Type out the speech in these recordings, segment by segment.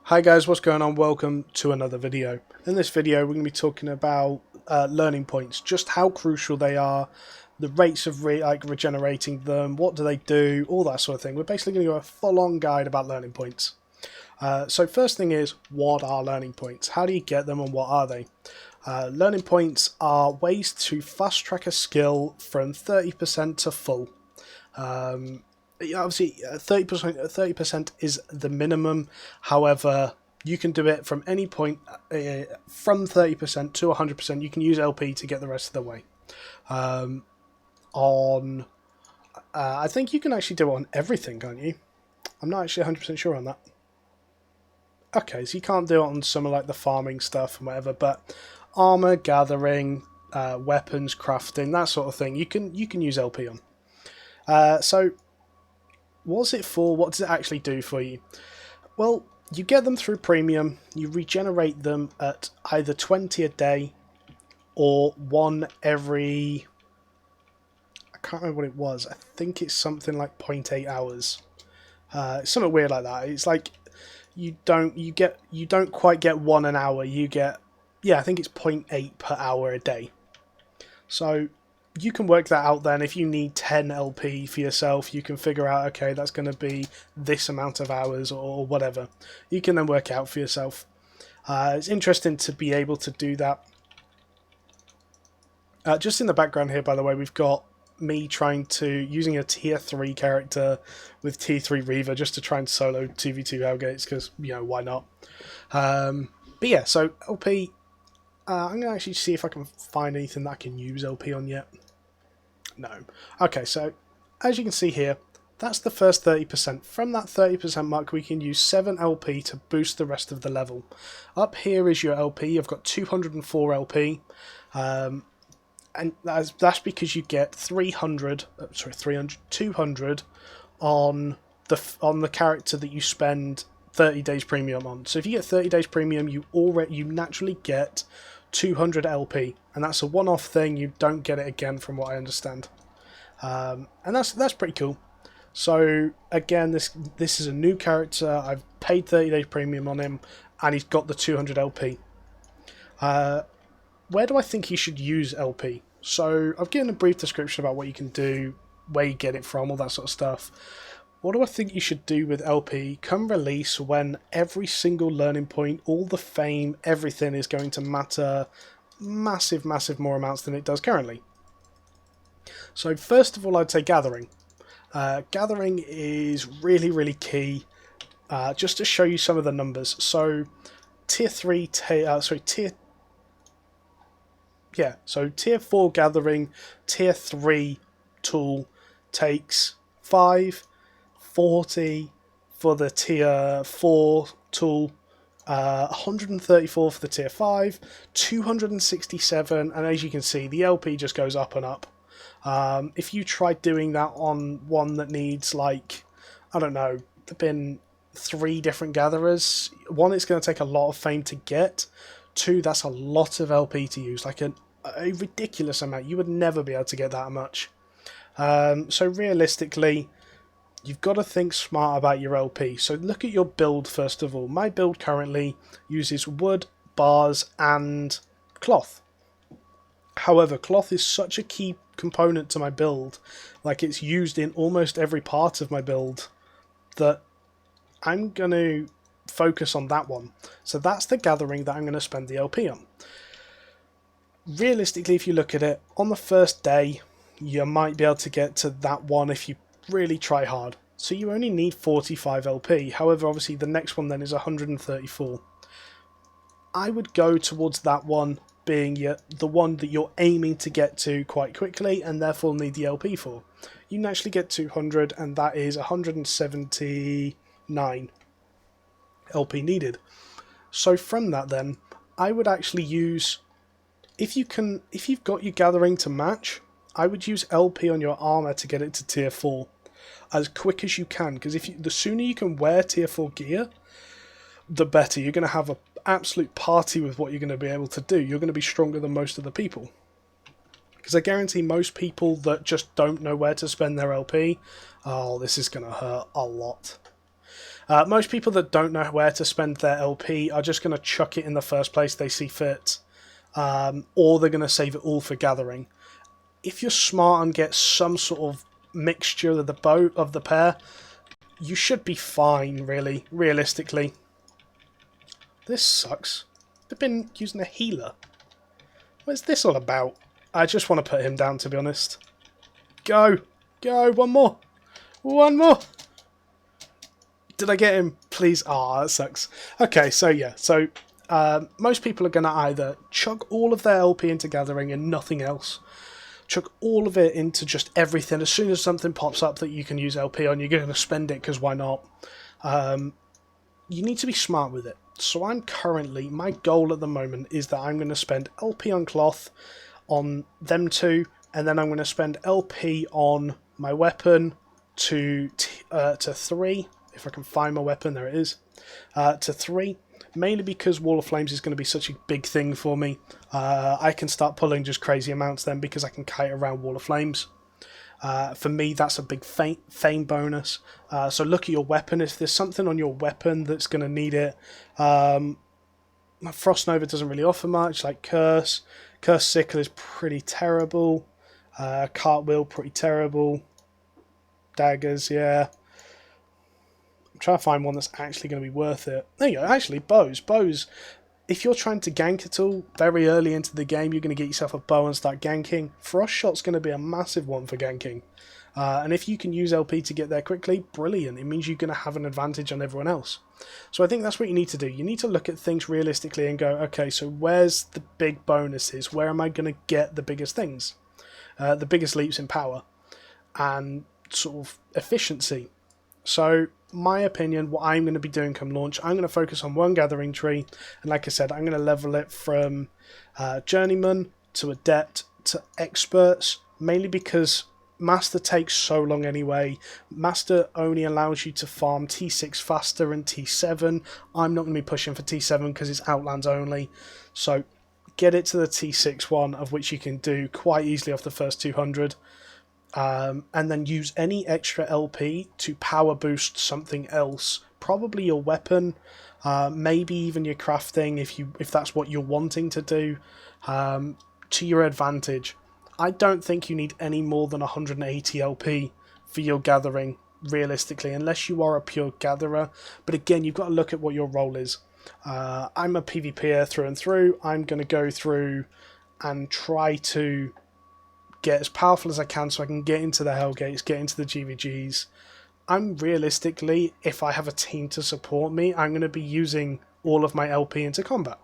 Hi guys, what's going on? Welcome to another video. In this video we're going to be talking about learning points, just how crucial they are, the rates of regenerating them, what do they do, all that sort of thing. We're basically going to go a full-on guide about learning points. So first thing is, what are learning points? How do you get them and what are they? Learning points are ways to fast track a skill from 30% to full. Obviously 30% is the minimum. However, you can do it from any point from 30% to 100%. You can use LP to get the rest of the way. I think you can actually do it on everything, can't you? I'm not actually 100% sure on that. Okay, so you can't do it on some of like the farming stuff and whatever, but armor gathering, weapons crafting, that sort of thing, you can use LP on. So what's it for? What does it actually do for you? Well, you get them through premium. You regenerate them at either 20 a day or one every... I can't remember what it was. I think it's something like 0.8 hours. It's something weird like that. It's like you don't quite get one an hour. You get, yeah, I think it's 0.8 per hour a day. So you can work that out then. If you need 10 LP for yourself, you can figure out, okay, that's going to be this amount of hours or whatever. You can then work out for yourself. It's interesting to be able to do that. Just in the background here, by the way, we've got me using a tier 3 character with tier 3 Reaver just to try and solo 2v2 Hellgates because, you know, why not? But yeah, so LP, I'm going to actually see if I can find anything that I can use LP on yet. No. Okay, so as you can see here, that's the first 30%. From that 30% mark, we can use 7 LP to boost the rest of the level. Up here is your LP. I've got 204 LP. And that's because you get 200 on the character that you spend 30 days premium on. So if you get 30 days premium, you naturally get 200 LP, and that's a one-off thing. You don't get it again, from what I understand, and that's pretty cool. So again, this is a new character. I've paid 30 days premium on him, and he's got the 200 LP. Where do I think you should use LP? So I've given a brief description about what you can do, where you get it from, all that sort of stuff. What do I think you should do with LP come release, when every single learning point, all the fame, everything is going to matter massive more amounts than it does currently? So first of all, I'd say gathering. Gathering is really key. Just to show you some of the numbers. So tier 4 gathering, tier 3 tool takes 540 for the tier 4 tool, 134 for the tier 5, 267, and as you can see, the LP just goes up and up. If you try doing that on one that needs, like, I don't know, there've been 3 different gatherers. 1, it's going to take a lot of fame to get. 2, that's a lot of LP to use, like a ridiculous amount. You would never be able to get that much. So realistically, you've got to think smart about your LP. So look at your build first of all. My build currently uses wood, bars, and cloth. However, cloth is such a key component to my build, like it's used in almost every part of my build, that I'm going to focus on that one. So that's the gathering that I'm going to spend the LP on. Realistically, if you look at it, on the first day, you might be able to get to that one if you really try hard. So you only need 45 LP. However, obviously, the next one then is 134. I would go towards that one being the one that you're aiming to get to quite quickly and therefore need the LP for. You can actually get 200, and that is 179 LP needed. So from that then, I would actually use... If you've got your gathering to match, I would use LP on your armor to get it to tier 4 as quick as you can, because the sooner you can wear tier 4 gear, the better. You're going to have an absolute party with what you're going to be able to do. You're going to be stronger than most of the people, because I guarantee most people that just don't know where to spend their LP, oh, this is going to hurt a lot. Most people that don't know where to spend their LP are just going to chuck it in the first place they see fit, or they're going to save it all for gathering. If you're smart and get some sort of mixture of the pair, you should be fine, really, realistically. This sucks. They've been using a healer. What's this all about? I just want to put him down, to be honest. Go! Go! One more! One more! Did I get him? Please. Ah, that sucks. Okay, so yeah. So, most people are going to either chuck all of their LP into gathering and nothing else. Chuck all of it into just everything. As soon as something pops up that you can use LP on, you're going to spend it, because why not? You need to be smart with it. So I'm currently, my goal at the moment is that I'm going to spend LP on cloth on them two, and then I'm going to spend LP on my weapon to 3, if I can find my weapon, there it is, to 3, mainly because Wall of Flames is going to be such a big thing for me. I can start pulling just crazy amounts then, because I can kite around Wall of Flames. For me, that's a big fame bonus. So look at your weapon. If there's something on your weapon that's going to need it, Frost Nova doesn't really offer much, like Curse. Curse Sickle is pretty terrible. Cartwheel, pretty terrible. Daggers, yeah. I'm trying to find one that's actually going to be worth it. There you go, actually, bows. Bows, if you're trying to gank at all very early into the game, you're going to get yourself a bow and start ganking. Frost Shot's going to be a massive one for ganking. And if you can use LP to get there quickly, brilliant. It means you're going to have an advantage on everyone else. So I think that's what you need to do. You need to look at things realistically and go, okay, so where's the big bonuses? Where am I going to get the biggest things? The biggest leaps in power and sort of efficiency. So, my opinion, what I'm going to be doing come launch, I'm going to focus on one gathering tree, and like I said, I'm going to level it from Journeyman to Adept to Experts, mainly because Master takes so long anyway. Master only allows you to farm T6 faster and T7. I'm not going to be pushing for T7 because it's Outlands only, so get it to the T6 one, of which you can do quite easily off the first 200. And then use any extra LP to power boost something else, probably your weapon, maybe even your crafting if that's what you're wanting to do, to your advantage. I don't think you need any more than 180 LP for your gathering, realistically, unless you are a pure gatherer. But again, you've got to look at what your role is. I'm a PvPer through and through. I'm going to go through and try to get as powerful as I can so I can get into the Hellgates, get into the GVGs. I'm realistically, if I have a team to support me, I'm going to be using all of my LP into combat.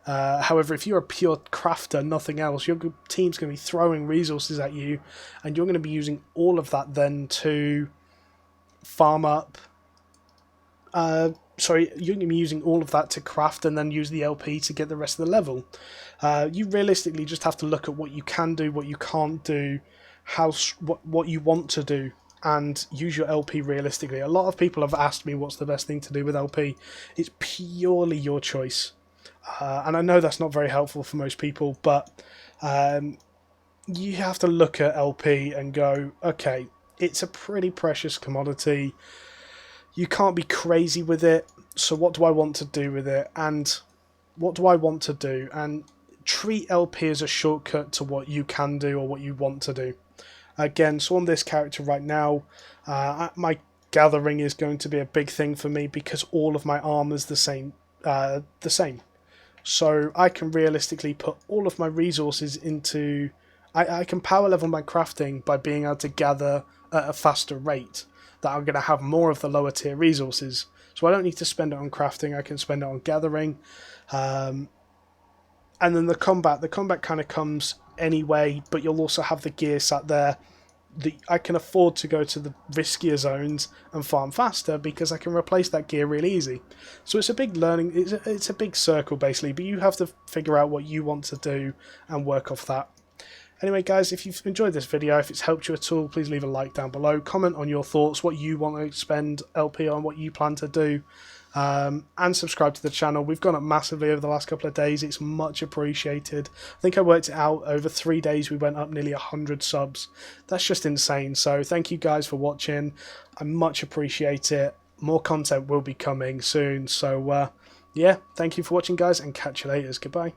However, if you're a pure crafter, nothing else, your team's going to be throwing resources at you, and you're going to be using all of that then to farm up. You're going to be using all of that to craft and then use the LP to get the rest of the level. You realistically just have to look at what you can do, what you can't do, what you want to do, and use your LP realistically. A lot of people have asked me what's the best thing to do with LP. It's purely your choice. And I know that's not very helpful for most people, but you have to look at LP and go, okay, it's a pretty precious commodity. You can't be crazy with it, so what do I want to do with it? And what do I want to do? And treat LP as a shortcut to what you can do or what you want to do. Again, so on this character right now, my gathering is going to be a big thing for me because all of my armor's the same. So I can realistically put all of my resources into... I can power level my crafting by being able to gather at a faster rate, that I'm going to have more of the lower tier resources. So I don't need to spend it on crafting, I can spend it on gathering. And then the combat kind of comes anyway, but you'll also have the gear sat there. I can afford to go to the riskier zones and farm faster because I can replace that gear really easy. So it's a big learning, it's a big circle basically, but you have to figure out what you want to do and work off that. Anyway guys, if you've enjoyed this video, if it's helped you at all, please leave a like down below. Comment on your thoughts, what you want to spend LP on, what you plan to do. And subscribe to the channel. We've gone up massively over the last couple of days. It's much appreciated. I think I worked it out, over 3 days we went up nearly 100 subs. That's just insane. So thank you guys for watching. I much appreciate it. more content will be coming soon. So yeah, thank you for watching, guys, and catch you later. Goodbye.